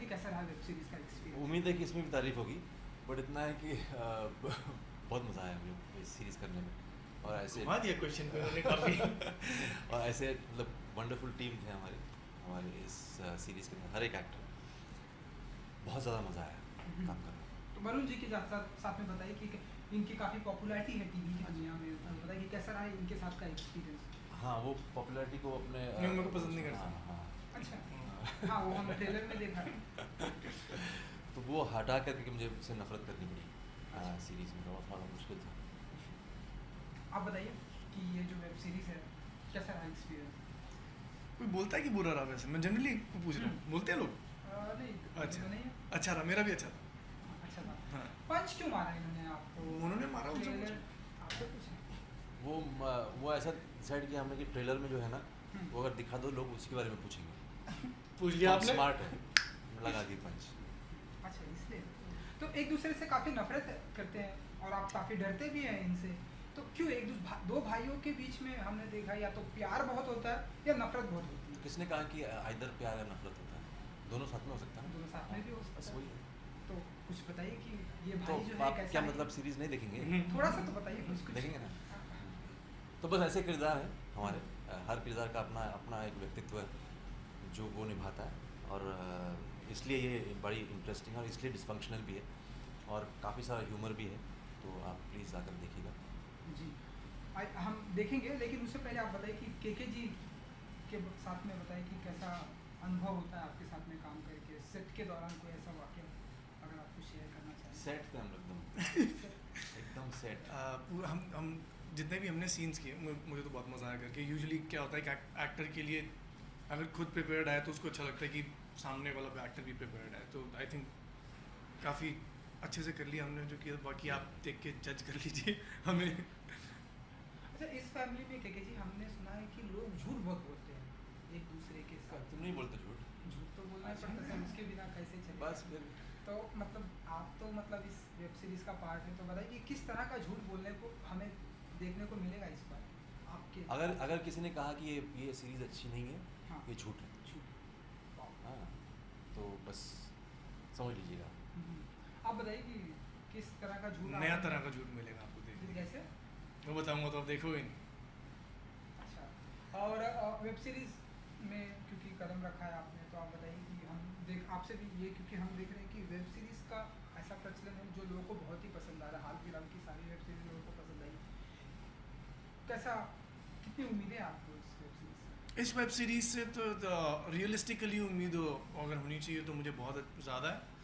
कि कैसा रहा वेब सीरीज़ का एक्सपीरियंस? उम्मीद है कि इसमें भी तारीफ होगी, बट इतना है कि बहुत मज़ा आया मुझे इस सीरीज़ करने में। और ऐसे घुमा दिया क्वेश्चन को उन्होंने काफ़ी। और ऐसे मतलब वंडरफुल टीम थे हमारे इस सीरीज़ के अंदर, हर एक एक्टर, बहुत ज़्यादा मज़ा आया काम करना। तो वरुण जी के साथ में बताइए कि इनकी काफ़ी पॉपुलैरिटी है टीवी की दुनिया में, बताइए कि कैसा रहा इनके साथ का एक्सपीरियंस? हाँ, वो पॉपुलैरिटी को अपने नहीं, मेरे को पसंद नहीं करता। हाँ, अच्छा। हाँ, वो हम ट्रेलर में देखा है। तो वो हटा करके मुझे उससे नफरत करनी पड़ी। सीरीज़ में बहुत थोड़ा मुश्किल था। आप बताइए कि ये जो वेब सीरीज़ है कैसा रहा एक्सपीरियंस? कोई बोलता है कि बुरा रहा? वैसे मैं जनरली पूछ रहा हूँ, बोलते हैं लोग? नहीं, अच्छा, तो नहीं है। अच्छा रहा, मेरा भी अच्छा था। अच्छा था। हाँ, पंच क्यों मारा इन्होंने आपको? उन्होंने मारा, उनसे ट्रेलर पूछो। आपसे पूछा? वो ऐसा डिसाइड किया हमने कि ट्रेलर में जो है ना, वो अगर दिखा दो लोग उसके बारे में पूछेंगे। पूछ लिया आपने? स्मार्ट है, लगा दी पंच। अच्छा, इसलिए तो एक दूसरे से काफ़ी नफरत करते हैं और आप काफ़ी डरते भी हैं इनसे, तो क्यों दो भाइयों के बीच में हमने देखा या तो प्यार बहुत होता है या नफरत बहुत होती है? किसने कहा कि आइदर प्यार या नफरत होता है? दोनों साथ में हो सकता है। दोनों साथ में भी हो सकता बस है। वही है। तो कुछ बताइए कि ये तो भाई जो है आप कैसा क्या है? मतलब सीरीज़ नहीं देखेंगे? थोड़ा सा तो बताइए कुछ। देखेंगे ना। तो बस ऐसे किरदार हैं हमारे, हर किरदार का अपना अपना एक व्यक्तित्व है जो वो निभाता है, और इसलिए ये बड़ी इंटरेस्टिंग है और इसलिए डिसफंक्शनल भी है और काफ़ी सारा ह्यूमर भी है। तो आप प्लीज़ आकर देखिएगा। जी, हम देखेंगे, लेकिन उससे पहले आप बताइए कि के जी के साथ में बताइए कि कैसा अनुभव होता है आपके साथ में काम करके, सेट के दौरान कोई ऐसा वाक़या अगर आप कुछ शेयर करना चाहें? सेट पे हम एकदम एकदम सेट। हम जितने भी हमने सीन्स किए, मुझे तो बहुत मज़ा आया करके। यूजुअली क्या होता है कि एक्टर के लिए अगर खुद प्रिपेयर्ड है तो उसको अच्छा लगता है कि सामने वाला भी एक्टर भी प्रिपेयर्ड है। तो आई थिंक काफ़ी अच्छे से कर लिया हमने जो किया। बाकी आप देख के जज कर लीजिए हमें। अच्छा, इस फैमिली में के जी हमने सुना है कि लोग झूठ बहुत बोलते हैं एक दूसरे के साथ। तुम नहीं बोलते झूठ? झूठ तो बोलना ही पड़ता है, उसके बिना कैसे चले? बस फिर तो मतलब आप तो मतलब इस वेब सीरीज़ का पार्ट है, तो बताइए कि किस तरह का झूठ बोलने को हमें देखने को मिलेगा इस बार आपके? अगर किसी ने कहा कि ये सीरीज़ अच्छी नहीं है, हाँ, ये झूठ है। झूठ। हाँ, तो बस समझ लीजिएगा। आप बताइए कि किस तरह का झूठ? नया तरह का झूठ मिलेगा आपको देखने को। जैसे? मैं बताऊंगा तो आप देखोगे नहीं। अच्छा, और वेब सीरीज़ में क्योंकि कदम रखा है आपने, तो आप बताइए कि हम आपसे भी ये, क्योंकि हम देख रहे हैं कि वेब सीरीज़ का ऐसा प्रचलन है जो लोगों को बहुत ही पसंद आ रहा है। हाल फिलहाल की सारी वेब सीरीज़ लोगों को पसंद आई। कैसा, कितनी उम्मीदें आपको इस वेब सीरीज़ से? इस वेब सीरीज़ से तो रियलिस्टिकली उम्मीद अगर होनी चाहिए तो मुझे बहुत ज़्यादा है।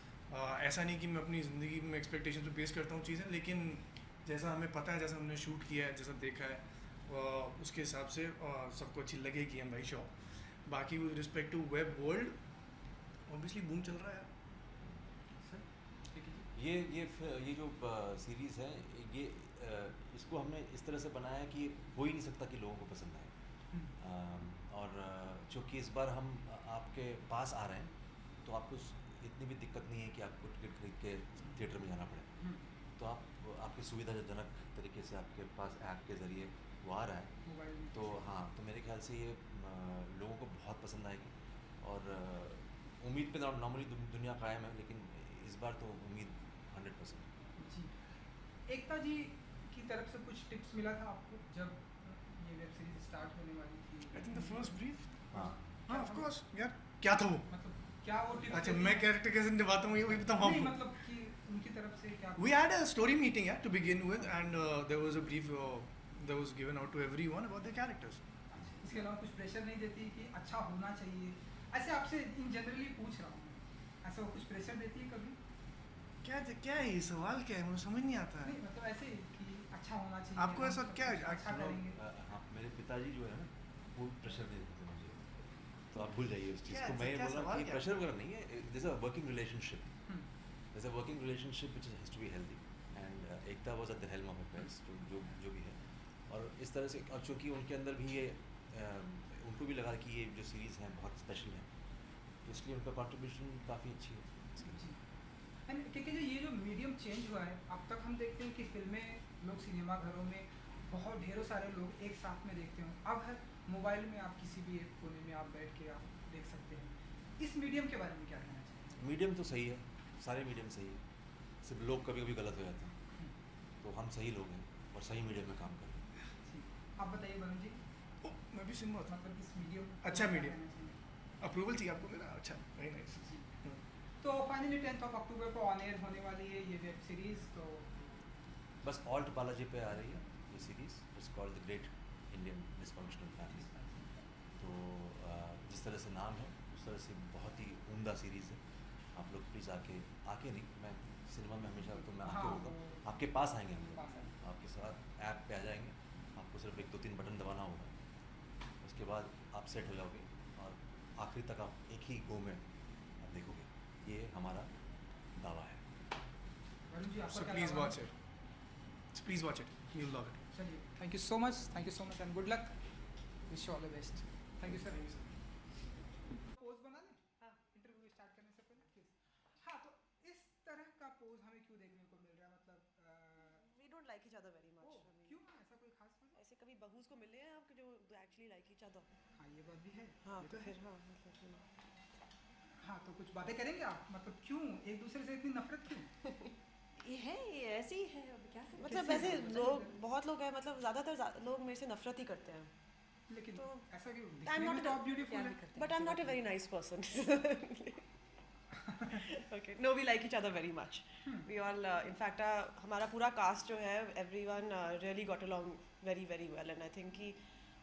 ऐसा नहीं कि मैं अपनी ज़िंदगी में एक्सपेक्टेशन पे बेस करता हूँ चीज़ें, लेकिन जैसा हमें पता है, जैसा हमने शूट किया है, जैसा देखा है, उसके हिसाब से सबको अच्छी लगेगी, हम भाई श्योर। बाकी with respect to web world, obviously boom चल रहा है। ये जो सीरीज़ है, ये इसको हमने इस तरह से बनाया है कि हो ही नहीं सकता कि लोगों को पसंद आए। और चूँकि इस बार हम आपके पास आ रहे हैं, तो आपको इतनी भी दिक्कत नहीं है कि आपको टिकट खरीद के थिएटर में जाना पड़े। तो आपकी सुविधाजनक तरीके से आपके पास ऐप के ज़रिए वो आ रहा है। मोबाइल में? तो हाँ, तो मेरे ख्याल से ये लोगों को बहुत पसंद आएगी। और उम्मीद पे नॉर्मली दुनिया कायम है, लेकिन इस बार तो उम्मीद 100%। जी, एकता जी की तरफ से कुछ टिप्स मिला था आपको जब ये वेब सीरीज स्टार्ट होने वाली थी? I think the first brief. हाँ, ऑफ कोर्स यार, क्या था वो? मतलब क्या वो टिप्स? अच्छा, मैं कैरेक्टर कैसे निभाता हूँ ये वही बताऊँ नहीं, आपको। मतलब कि उनकी तरफ से क्या? We had a story meeting to begin with, and there was a brief that was given out to everyone about their characters. इसके अलावा कुछ प्रेशर नहीं देती कि अच्छा होना चाहिए? ऐसे आपसे इन जनरली पूछ रहा हूँ मैं, ऐसा वो कुछ प्रेशर देती है कभी? क्या है ये सवाल? क्या है, मुझे समझ नहीं आता है। नहीं, मतलब ऐसे कि अच्छा होना चाहिए। आपको ऐसा क्या है? अच्छा करेंगे? हाँ, मेरे पिताजी जो है ना, वो प्रेशर दे देते थे मुझे, तो आप भूल जाइए उस चीज़ क्या- को। मैं ये क्या बोल रहा सवाल हूँ कि क्या? प्रेशर वगैरह नहीं है। जैसे वर्किंग रिलेशनशिप, हम्म, जैसे working relationship which has to be healthy, and Ekta was at the helm of affairs, जो भी है। और इस तरह से, और चूँकि उनके अंदर भी ये उनको भी लगा कि ये जो सीरीज़ हैं बहुत स्पेशल है, तो इसलिए उनका कंट्रीब्यूशन काफ़ी अच्छी है इसके लिए। जी। क्योंकि जो ये जो मीडियम चेंज हुआ है, अब तक हम देखते हैं कि फिल्में लोग सिनेमा घरों में बहुत ढेरों सारे लोग एक साथ में देखते हो, अब है मोबाइल में आप किसी भी एक कोने में आप बैठ के आप देख सकते हैं। इस मीडियम के बारे में क्या कहना चाहिए? मीडियम तो सही है, सारे मीडियम सही है, सिर्फ लोग कभी कभी गलत हो जाते हैं, तो हम सही लोग हैं और सही मीडियम में काम कर रहे हैं। आप बताइए वरुण जी, मैं भी सुन रहा था। मतलब इस मीडियम अच्छा मीडियम अप्रूवल चाहिए आपको मेरा, अच्छा वेरी नाइस। तो फाइनली 10 अक्टूबर को ऑन एयर होने वाली है ये वेब सीरीज। तो बस ऑल्ट बालाजी पे आ रही है ये series, it's called the great Indian dysfunctional family. तो जिस तरह से नाम है उस तरह से बहुत ही उम्दा सीरीज़ है। आप लोग प्लीज़ आके नहीं, मैं सिनेमा में हमेशा तो मैं आके होगा, आपके पास आएंगे हम लोग, आपके साथ ऐप पे आ जाएंगे, आपको सिर्फ 1-2-3 बटन दबाना होगा, उसके बाद आप सेट हो जाओगे और आखिरी तक आप एक ही गो में आप देखोगे, ये हमारा दावा है। वरुण जी आपका So क्या please दावा watch है? it. Please watch it. You'll love it. चलिए, thank you so much and good luck, wish you all the best. Thank you sir. Pose बना लें इंटरव्यू स्टार्ट करने से पहले प्लीज। हाँ, तो इस तरह का पोज हमें क्यों देखने को मिल रहा है, मतलब We don't like each other very much. O, I mean, क्यों, ऐसा कोई खास वजह? ऐसे कभी बहूज को मिले हैं आपके जो actually like each other? हाँ, ये बात भी है। हाँ ये तो है। फिर हाँ मतलब हाँ, तो कुछ बातें करेंगे आप, मतलब क्यों एक दूसरे से इतनी नफरत क्यों? ये है, ये ऐसे ही है, अब क्या करें? मतलब कैसे वैसे है? लोग बहुत लोग हैं, मतलब ज़्यादातर लोग मेरे से नफरत ही करते हैं, लेकिन तो ऐसा क्यों? I'm दिखने not में तो a- आप ब्यूटीफुल प्यार है। भी करते हैं, but I'm ऐसी not a बात very नहीं। nice person. Okay, no, we like each other very much. We all, in fact, हमारा पूरा cast जो है, everyone really got along very very well, and I think कि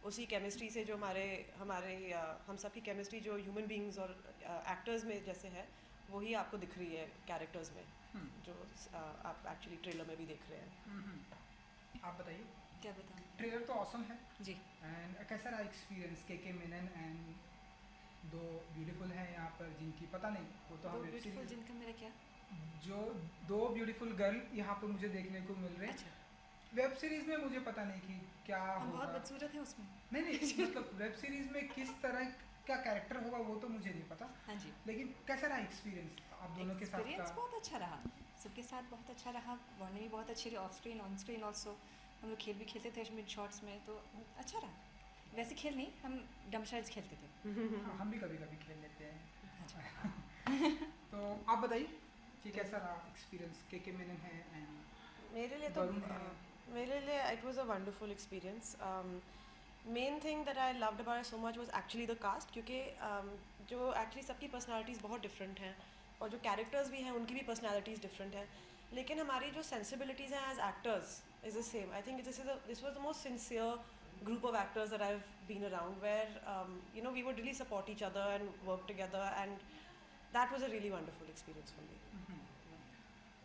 उसी chemistry से जो हमारे हम सब की chemistry जो human beings और actors में जैसे है, वही आपको दिख रही है characters में, जो आप actually trailer में भी देख रहे हैं. आप बताइए, क्या बताऊँ ट्रेलर तो ऑसम है जी। एंड कैसा रहा एक्सपीरियंस? के मेनन एंड दो ब्यूटीफुल हैं यहाँ पर जिनकी पता नहीं, वो तो दो हम वेब ब्यूटीफुल सीरीज, जिनका मेरा क्या जो दो ब्यूटीफुल गर्ल यहाँ पर मुझे देखने को मिल रहे हैं अच्छा, वेब सीरीज में। मुझे पता नहीं कि क्या हम बहुत होगा, बदसूरत है उसमें। नहीं मतलब वेब सीरीज में किस तरह का कैरेक्टर होगा वो तो मुझे नहीं पता, हाँ जी, लेकिन कैसा रहा एक्सपीरियंस आप दोनों के साथ एक्सपीरियंस का? बहुत अच्छा रहा, सबके साथ बहुत अच्छा रहा, वार्निंग भी बहुत अच्छी रही, of screen on screen also. हम लोग खेल भी खेलते थे मिड शॉट्स में, तो अच्छा रहा। वैसे खेल नहीं, हम डमशाइड्स खेलते थे। हाँ, हम भी कभी कभी खेल लेते हैं। अच्छा, तो आप बताइए कि कैसा रहा एक्सपीरियंस? के मेनन है एंड मेरे लिए तो वरुण है। मेरे लिए it was a wonderful experience. Main thing that I loved about so much was actually the cast, क्योंकि जो एक्चुअली सबकी पर्सनालिटीज़ बहुत डिफरेंट हैं और जो कैरेक्टर्स भी हैं उनकी भी पर्सनालिटीज़ डिफरेंट हैं, लेकिन हमारी जो सेंसिबिलिटीज़ हैं as actors is the same. I think this was the most sincere group of actors that I've been around, where you know, we would really support each other and work together, and that was a really wonderful experience for me.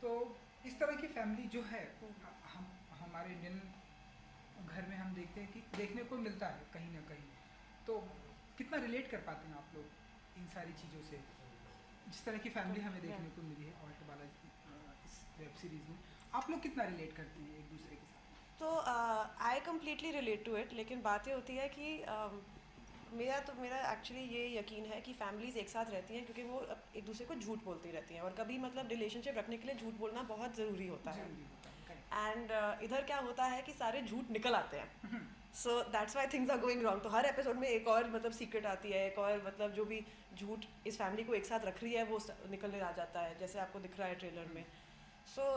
तो इस तरह की family जो है हम हमारे Indian घर में हम देखते हैं कि देखने को मिलता है कहीं ना कहीं, तो कितना रिलेट कर पाते हैं आप लोग इन सारी चीज़ों से? जिस तरह की फैमिली हमें देखने को मिली है ऑल्ट बालाजी इस वेब सीरीज़ में, आप लोग कितना रिलेट करते हैं एक दूसरे के साथ? तो I completely relate to it, लेकिन बात ये होती है कि मेरा एक्चुअली ये यकीन है कि फैमिलीज़ एक साथ रहती हैं क्योंकि वो एक दूसरे को झूठ बोलती रहती हैं, और कभी मतलब रिलेशनशिप रखने के लिए झूठ बोलना बहुत ज़रूरी होता है. जरूरी होता है, correct. एंड इधर क्या होता है कि सारे झूठ निकल आते हैं, so that's why things are going wrong. तो हर एपिसोड में एक और मतलब सीक्रेट आती है, एक और मतलब जो भी झूठ इस फैमिली को एक साथ रख रही है वो निकलने आ जाता है, जैसे आपको दिख रहा है ट्रेलर में. सो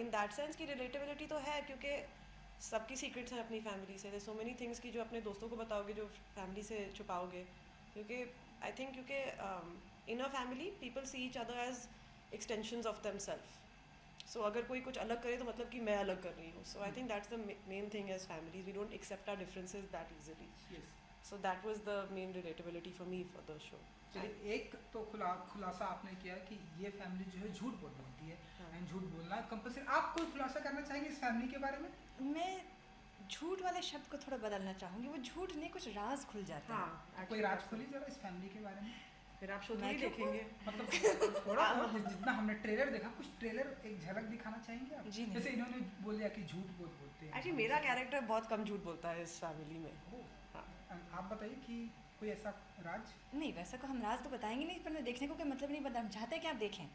इन दैट सेंस की रिलेटेबिलिटी तो है, क्योंकि सबकी सीक्रेट्स हैं अपनी फैमिली से. सो मेनी थिंग्स की जो अपने दोस्तों को बताओगे जो फैमिली से छुपाओगे, क्योंकि आई थिंक क्योंकि in a family people see each other as extensions of themselves. So अगर कोई कुछ अलग करे तो मतलब कि मैं अलग कर रही हूँ. So I think that's the main thing as families, we don't accept our differences that easily. Yes. So that was the main relatability for me for the show. चलिए, एक तो खुलासा आपने किया कि ये फैमिली जो है झूठ बहुत बोलती है हाँ. एंड झूठ बोलना कंपल्सरी. आप कोई खुलासा करना चाहेंगे इस फैमिली के बारे में? मैं झूठ वाले शब्द को थोड़ा बदलना चाहूँगी, वो झूठ नहीं, कुछ राज खुल जाता है। हाँ, कोई राज खोली जरा इस फैमिली के बारे में. फिर आप शो मैं नहीं क्यों देखेंगे. मतलब थोड़ा बहुत जितना हमने ट्रेलर देखा, कुछ ट्रेलर एक झलक दिखाना चाहेंगे आप? जी नहीं। जैसे इन्होंने बोल दिया कि झूठ बहुत बोलते हैं. एक्चुअली मेरा कैरेक्टर बहुत कम झूठ बोलता है इस फैमिली में. ओह, आप बताइए कि कोई ऐसा राज? नहीं, वैसा को हम राज तो बताएंगे नहीं, पर देखने को कोई मतलब नहीं, बता हम चाहते हैं कि आप देखें।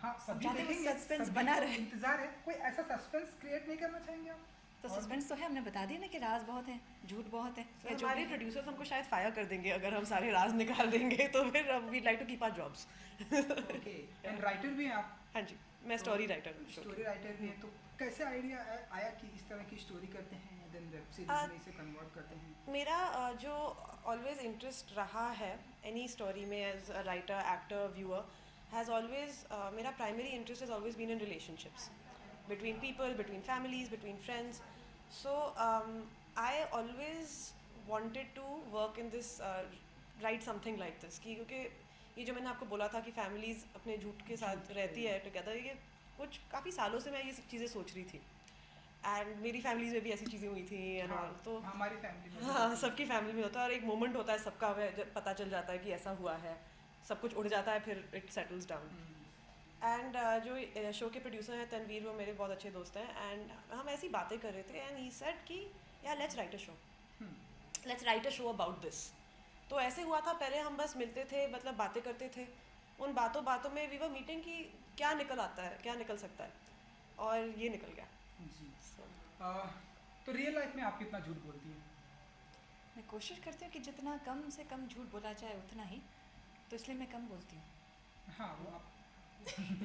हाँ, सभी चाहते हैं वो देखेंगे, suspense सभी बना को रहे। इंतजार है. कोई ऐसा सस्पेंस क्रिएट नहीं करना चाहेंगे आप? तो सस्पेंस तो है, हमने बता दिया ना कि राज बहुत है, झूठ बहुत है, So, या जो हमारे भी है। प्रोड्यूसर्स हमको शायद फायर कर देंगे अगर हम सारे राज निकाल देंगे, तो फिर we like to keep our jobs. Okay, and writer भी हैं आप? हाँ जी, मैं स्टोरी राइटर हूँ। स्टोरी राइटर भी हैं, तो कैसे आइडिया आया कि इस तरह की स्टोरी करते हैं, देन वेब सीरीज में इसे कन्वर्ट करते हैं? मेरा जो ऑलवेज इंटरेस्ट रहा है एनी स्टोरी में as a writer, actor, viewer, has always, मेरा primary interest has always been in relationships between people, between families, between friends. So I always wanted to work in this, write something like this, क्योंकि ये जो मैंने आपको बोला था कि families अपने झूठ के साथ रहती है टुगेदर, ये कुछ काफ़ी सालों से मैं ये चीज़ें सोच रही थी, एंड मेरी फैमिलीज में भी ऐसी चीज़ें हुई थी एंड ऑल। तो हमारी फैमिली में हाँ, सबकी फैमिली में होता है, और एक मोमेंट होता है सबका, जब पता चल जाता है कि ऐसा हुआ है, सब कुछ उड़ जाता है, फिर इट सेटल्स डाउन। एंड जो शो के प्रोड्यूसर हैं तनवीर, वो मेरे बहुत अच्छे दोस्त हैं, एंड हम ऐसी बातें कर रहे थे, एंड ही सेड कि यार let's write a show, let's write a show about this. तो ऐसे हुआ था, पहले हम बस मिलते थे, मतलब बातें करते थे, उन बातों बातों में वी वर मीटिंग कि क्या निकल आता है, क्या निकल सकता है, और ये निकल गया। जी। तो रियल लाइफ में आप कितना झूठ बोलती हैं? मैं कोशिश करती हूँ कि जितना कम से कम झूठ बोला जाए उतना ही, तो इसलिए मैं कम बोलती हूँ। हाँ, वो आप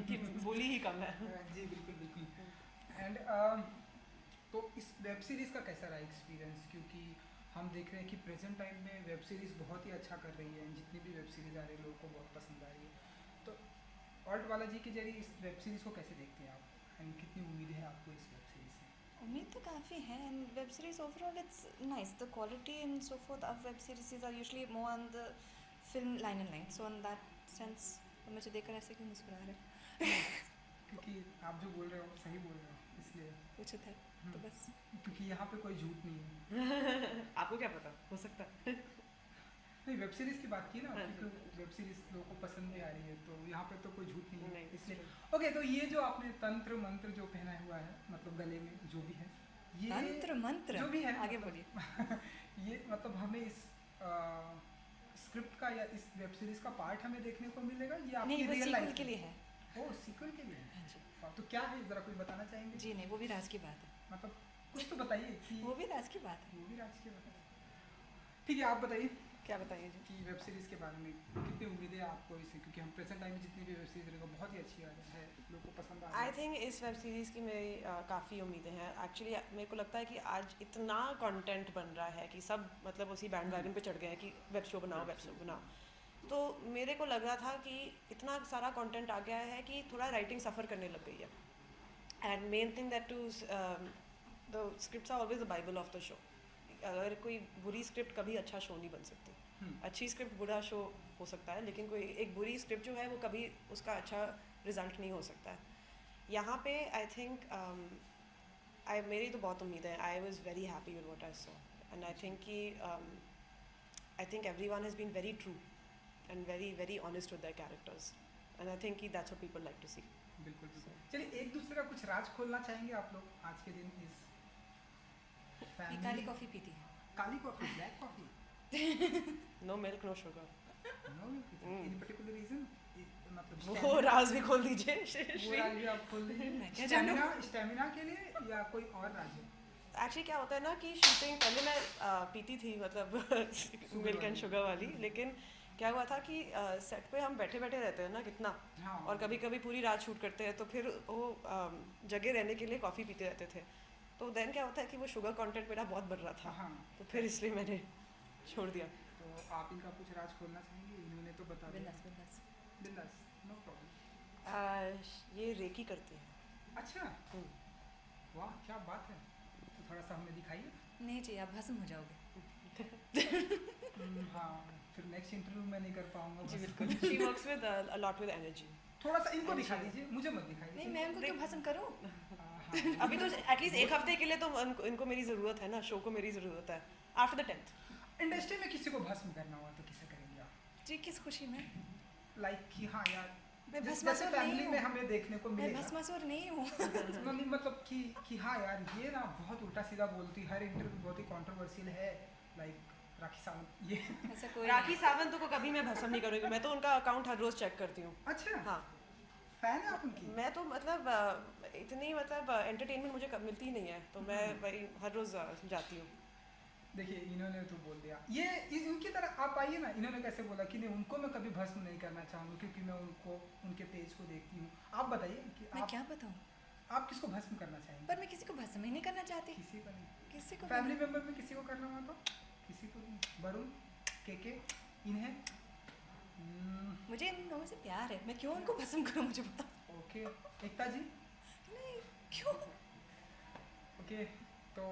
कि बोली ही कम है। जी बिल्कुल बिल्कुल। एंड तो इस वेब सीरीज़ का कैसा रहा एक्सपीरियंस? क्योंकि हम देख रहे हैं कि प्रेजेंट टाइम में वेब सीरीज़ बहुत ही अच्छा कर रही है, जितनी भी वेब सीरीज़ आ रही है लोगों को बहुत पसंद आ रही है। तो ऑल्ट बालाजी के जरिए इस वेब सीरीज़ को कैसे देखते हैं आप, एंड कितनी उम्मीद है आपको इस वेब सीरीज़ से? उम्मीद तो काफ़ी है, and web series overall it's nice, the quality and so forth of web series are usually more on the film line and line, so on that sense मुझे देखकर ऐसे क्यों मुस्कुरा रहे हैं? क्योंकि आप जो बोल रहे हो सही बोल रहे हो, इसलिए उचित है तो बस। क्योंकि यहाँ पे कोई झूठ नहीं है। आपको क्या पता, हो सकता है। नहीं, वेब सीरीज़ की बात की ना, क्योंकि वेब सीरीज़ लोगों को पसंद भी आ रही है, तो यहाँ पे तो कोई झूठ नहीं है, नहीं, इसलिए। ओके, तो ये जो आपने तंत्र मंत्र जो पहना हुआ है, मतलब गले में जो भी है, ये तंत्र मंत्र जो भी है, आगे मतलब बोलिए। ये मतलब हमें इस स्क्रिप्ट का या इस वेब सीरीज़ का पार्ट हमें देखने को मिलेगा, ये आपकी नहीं, वो रियल सीक्वल लाइफ के लिए है। ओ, सीक्वल के लिए। हाँ जी। तो क्या है, ज़रा कुछ बताना चाहेंगे? जी नहीं, वो भी राज की बात है, मतलब कुछ तो बताइए कि वो भी राज की बात है। वो भी राज की बात है। ठीक है, आप बताइए क्या बताइए जी? कि वेब सीरीज़ के बारे में कितनी उम्मीदें हैं आपको इससे, क्योंकि हम प्रेजेंट टाइम में जितनी भी वेब सीरीज़ रहेगा बहुत ही अच्छी है, लोगों को पसंद आ रही आई है। थिंक इस वेब सीरीज़ की मेरी काफ़ी उम्मीदें हैं। एक्चुअली मेरे को लगता है कि आज इतना कंटेंट बन रहा है कि सब मतलब उसी बैंड वैगन पे चढ़ गए हैं कि वेब शो बनाओ, वेब शो बनाओ। तो मेरे को लग रहा था कि इतना सारा कंटेंट आ गया है कि थोड़ा राइटिंग सफ़र करने लग गई है। And main thing that to the scripts are always the bible of the show. अगर कोई बुरी स्क्रिप्ट कभी अच्छा शो नहीं बन सकती। अच्छी स्क्रिप्ट बुरा शो हो सकता है, लेकिन कोई एक बुरी स्क्रिप्ट जो है वो कभी उसका अच्छा रिजल्ट नहीं हो सकता है। यहाँ पे आई थिंक मेरी तो बहुत उम्मीद है। I was very happy with what I saw, and I think कि I think everyone has been very true and very very honest with their characters, and I think कि that's what people like to see. बिल्कुल बिल्कुल। चलिए, एक दूसरे का कुछ राज खोलना चाहेंगे आप लोग आज के दिन इस ये काली कॉफ़ी पीती है। काली coffee, black coffee? No milk no sugar. No, in particular reason? मतलब वो राज भी खोल दीजिए। वो राज भी आप खोल दीजिए। मैं क्या जानूं? स्टेमिना के लिए या कोई और राज है? एक्चुअली क्या होता है ना कि शूटिंग पहले मैं पीती थी, मतलब मिल्क एंड शुगर वाली, लेकिन क्या हुआ था कि सेट पे हम बैठे बैठे रहते हैं ना कितना, हाँ। और कभी कभी पूरी रात शूट करते हैं, तो फिर वो जगह रहने के लिए कॉफ़ी पीते रहते थे। तो देन क्या होता है कि वो शुगर कंटेंट मेरा बहुत बढ़ रहा था, हाँ। तो फिर इसलिए मैंने छोड़ दिया। तो आप इनका कुछ राज खोलना चाहेंगे? इन्होंने तो बता दिया। बिंदास बिंदास। बिंदास, नो प्रॉब्लम। ये रेकी करती है। अच्छा, वाह क्या बात है। तो थोड़ा सा हमें दिखाइए। नहीं जी, आप भस्म हो जाओगे। हाँ, फिर नेक्स्ट इंटरव्यू मैं नहीं कर पाऊंगा। जी बिल्कुल। She works with a lot with energy. थोड़ा सा इनको दिखा दीजिए, मुझे मत दिखाइए। नहीं, मैं उनको क्यों भस्म करूं? हाँ, अभी तो एटलीस्ट एक हफ्ते के लिए तो इनको मेरी ज़रूरत है ना, शो को मेरी ज़रूरत है। आफ्टर द 10th इंडस्ट्री में किसी को भस्म करना हुआ तो किसे करेंगे आप? जी, किस खुशी में? लाइक कि हाँ यार, मैं जैसे भस्मासुर फैमिली नहीं में हूँ। हमें देखने को मैं मिलेगा। भस्मासुर नहीं हूँ। नहीं मतलब कि हाँ यार, ये ना बहुत उल्टा सीधा बोलती, हर इंटरव्यू बहुत ही कंट्रोवर्शियल है, लाइक राखी सावंत। ये ऐसा कोई राखी सावंत को कभी मैं भस्म नहीं करूँगी, मैं तो उनका अकाउंट हर रोज़ चेक करती हूँ। अच्छा, हाँ, फैन है आप उनकी? मैं तो मतलब इतनी मतलब एंटरटेनमेंट मुझे मिलती ही नहीं है, तो मैं वही हर रोज़ जाती हूँ। देखिए इन्होंने तो बोल दिया, ये इनकी तरह आप आइए ना। इन्होंने कैसे बोला कि नहीं उनको मैं कभी भस्म नहीं करना चाहूँगी क्योंकि मैं उनको उनके पेज को देखती हूँ। आप बताइए कि मैं आप क्या बताऊँ, आप किसको भस्म करना चाहेंगे? पर मैं किसी को भस्म ही नहीं करना चाहती, किसी को नहीं, किसी को फैमिली भी नहीं। मेंबर में किसी को करना हुआ तो किसी को नहीं। वरुण, के इन्हें मुझे इन लोगों से प्यार है, मैं क्यों उनको भस्म करूँ, मुझे बताओ। ओके। एकता जी? नहीं, क्यों? ओके, तो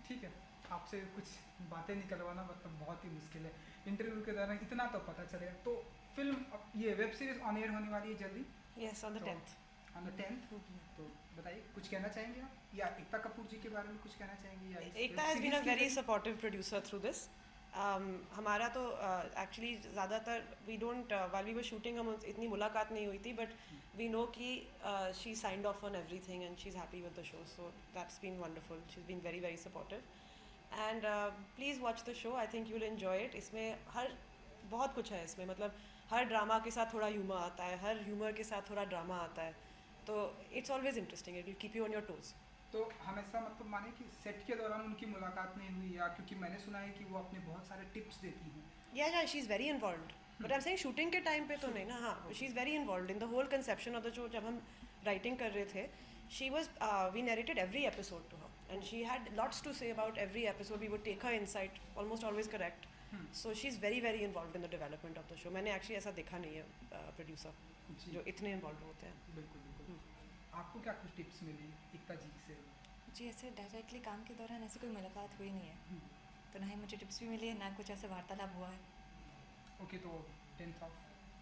ठीक है, आपसे कुछ बातें निकलवाना मतलब बहुत ही मुश्किल है। इंटरव्यू के दौरान इतना तो पता चलेगा। तो फिल्म ये वेब सीरीज ऑन एयर होने वाली है जल्दी, यस, ऑन द तो 10th। On the 10th। तो बताइए, कुछ कहना चाहेंगे आप, या एकता कपूर जी के बारे में कुछ कहना चाहेंगे? या Ekta has been a very supportive producer through this. हमारा तो एक्चुअली ज़्यादातर we don't while we were shooting हम इतनी मुलाकात नहीं हुई थी, बट वी नो कि she signed off on everything and she is happy with the show, so that's been wonderful. She is been very very supportive and please watch the show, I think you will enjoy it. इसमें बहुत कुछ है इसमें, मतलब हर drama के साथ थोड़ा humour आता है, हर ह्यूमर के साथ थोड़ा ड्रामा आता है, तो it's always interesting, it will keep you on your toes. तो हमेशा मतलब माने कि सेट के दौरान उनकी मुलाकात नहीं हुई, या क्योंकि मैंने सुना है कि वो अपने बहुत सारे टिप्स देती हैं। या she is very involve, but I am saying shooting के टाइम पे तो नहीं ना। हाँ, she is very involve in the whole conception of the show. जब हम राइटिंग कर रहे थे, she was we narrated every episode to her and she had lots to say about every episode. We would take her insight, almost always correct. So she is very very involve in the development of the show. मैंने actually ऐसा देखा नहीं है producer जो इतने involve होते हैं। बिल्कुल बिल्कुल। आपको क्या कुछ टिप्स मिली एकता जी से? जी, ऐसे डायरेक्टली काम के दौरान ऐसी कोई मुलाकात हुई नहीं है, तो ना ही मुझे टिप्स भी मिली है, ना कुछ ऐसे वार्तालाप हुआ है। ओके, तो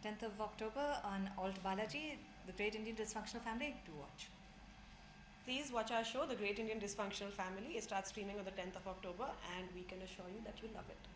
10th of October on Alt Balaji, The Great Indian Dysfunctional Family, to watch. Please watch our show, The Great Indian Dysfunctional Family. It starts streaming on the 10th of October and we can assure you that you'll love it.